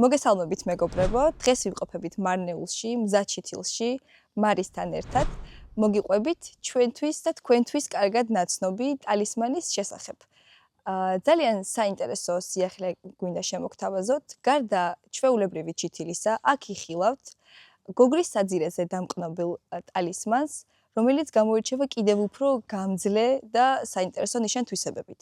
მოგესალმებით მეგობრებო, დღეს ვიმყოფებით მარნეულში, მზაჩითილში, მარისთან ერთად. მოგიყვებით ჩვენთვის და თქვენთვის კარგად ნაცნობი ტალისმანის შესახებ. ძალიან საინტერესო სიახლე გვინდა შემოგთავაზოთ. გარდა ჩვეულებრივი ჩითილისა, აქ იხილავთ გოგრის საძირეზე დამკნობილ ტალისმანს, რომელიც გამოირჩევა კიდევ უფრო გამძლე და საინტერესო ნიშან-თვისებებით.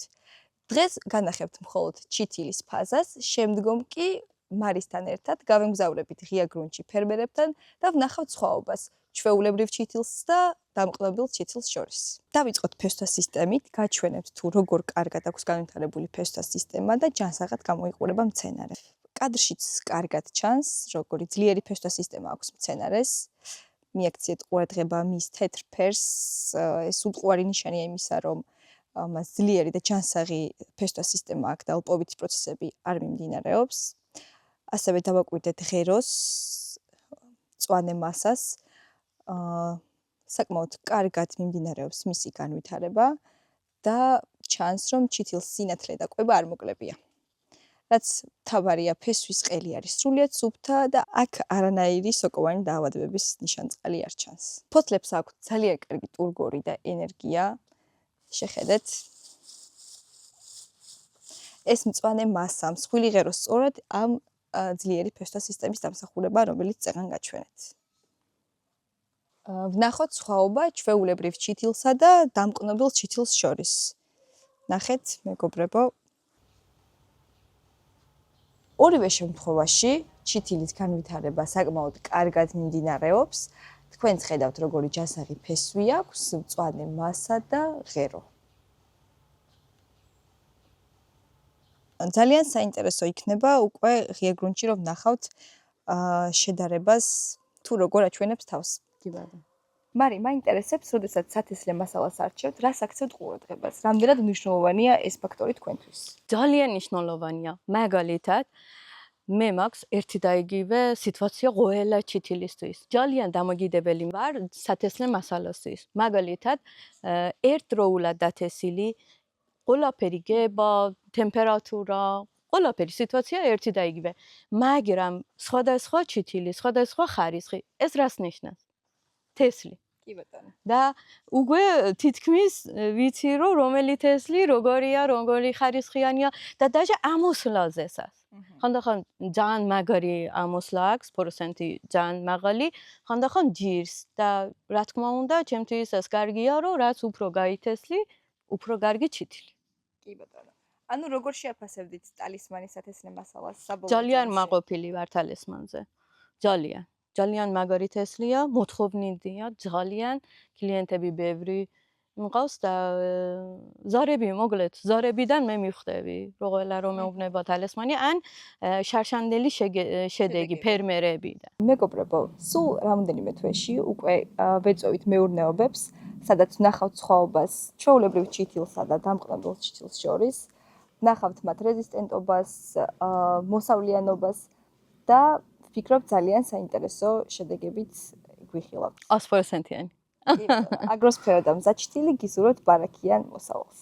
დღეს განახებთ მხოლოდ ჩითილის ფაზას, შემდგომ კი მარისთან ერთად გავემგზავრებით ღია გრუნტში ფერმერებთან და ვნახავთ სხვაობას ჩვეულებრივ ჩითილს და დამკნობილ ჩითილს შორის. დავიწყოთ ფესვთა სისტემით, გაჩვენებთ თუ როგორ კარგად აქვს განვითარებული ფესვთა სისტემა და ჯანსაღად გამოიყურება მცენარე. კადრშიც კარგად ჩანს, როგორი ძლიერი ფესვთა სისტემა აქვს მცენარეს. მიაქციეთ ყურადღება მის თეთრ ფერს, ეს უტყუარი ნიშანია იმისა, რომ მას ძლიერი და ჯანსაღი ფესვთა სისტემა აქვს და ელპობითი პროცესები არ მიმდინარეობს. ასევე დავაკვირდეთ ღეროს, მწვანე მასას, საკმაოდ კარგად მიმდინარეობს მისი განვითარება და ჩანს, რომ ჩითილს სინათლე და კვება არ მოკლებია. რაც მთავარია, ფესვის ყელი არის სრულიად სუფთა და აქ არანაირი სოკოვანი დაავადებების ნიშანწყალი არ ჩანს. ფოთლებს აქვთ ძალიან კარგი ტურგორი და ენერგია. შეხედეთ. ეს მწვანე მასა, მსხვილი ღერო სწორად ამ ძლიერი ფესვთა სისტემის დამსახურება, რომელიც წეგან გაჩვენეთ. ვნახოთ სხვაობა ჩვეულებრივ ჩითილსა და დამკნობილ ჩითილს შორის. ნახეთ, მეგობრებო. ორივე შემთხვევაში ჩითილის განვითარება საკმაოდ კარგად მიმდინარეობს. თქვენც ხედავთ, როგორი ჯანსაღი ფესვი აქვს, მწვანე მასა და ღერო. ძალიან საინტერესო იქნება უკვე ღია გრუნტში რომ ვნახავთ შედარებას თუ როგორ აჩვენებს თავს. მარი, მაინტერესებს, როდესაც სათესლე მასალას არჩევთ, რას აქცევთ ყურადღებას? რამდენად მნიშვნელოვანია ეს ფაქტორი თქვენთვის? ძალიან მნიშვნელოვანია. მაგალითად, მე მაქვს ერთი და იგივე სიტუაცია ყველა ჩითილისთვის. ძალიან დამოკიდებელი ვარ სათესლე მასალასთვის. მაგალითად, ერთდროულად დათესილი ყველაფერი გება, ტემპერატურა, ყველაფერი სიტუაცია ერთი და იგივე. მაგრამ სხვადასხვა ჩითილი, სხვადასხვა ხარისხი, ეს რას ნიშნავს? თესლი. კი ბატონო. და უკვე თითქმის ვიცი რომ რომელი თესლი როგორია, როგორი ხარისხიანია და даже ამოსვლაზესაც. ხანდახან ძალიან მაგარი ამოსვლა აქვს, პროცენტი ძალიან მაღალი, ხანდახან ჯირს და რა თქმა უნდა, ჩემთვის ეს კარგია, რომ რაც უფრო გაითესლი, უფრო კარგი ჩითილი. კი ბატონო. ანუ როგორ შეაფასებდით ტალისმანის სათესლე მასალას საბოლოო? ძალიან მაყოფილი ვარ ტალისმანზე. ძალიან მაგარი თესლია, მოთხოვნილია, ძალიან კლიენტები ბევრი მყავს და ზარებიდან მე მივხვდები, ყველა რომ მეუბნება ტალისმანი ან შარშანდელი შედეგი ფერმერებიდან. მეგობრებო, სულ რამოდენიმე თვეში უკვე ვეწოვით მეურნეობებს, სადაც ვნახავთ სხვაობას ჩვეულებრივ ჩითილსა და დამკნობილ ჩითილს შორის. ვნახავთ მათ რეზისტენტობას, მოსავლიანობას და ვფიქრობ ძალიან საინტერესო შედეგებით გვიხილავთ. 100%-იანი. აგროსფერო და მზაჩითილი გიზუროთ ბარაქიან მოსავალს.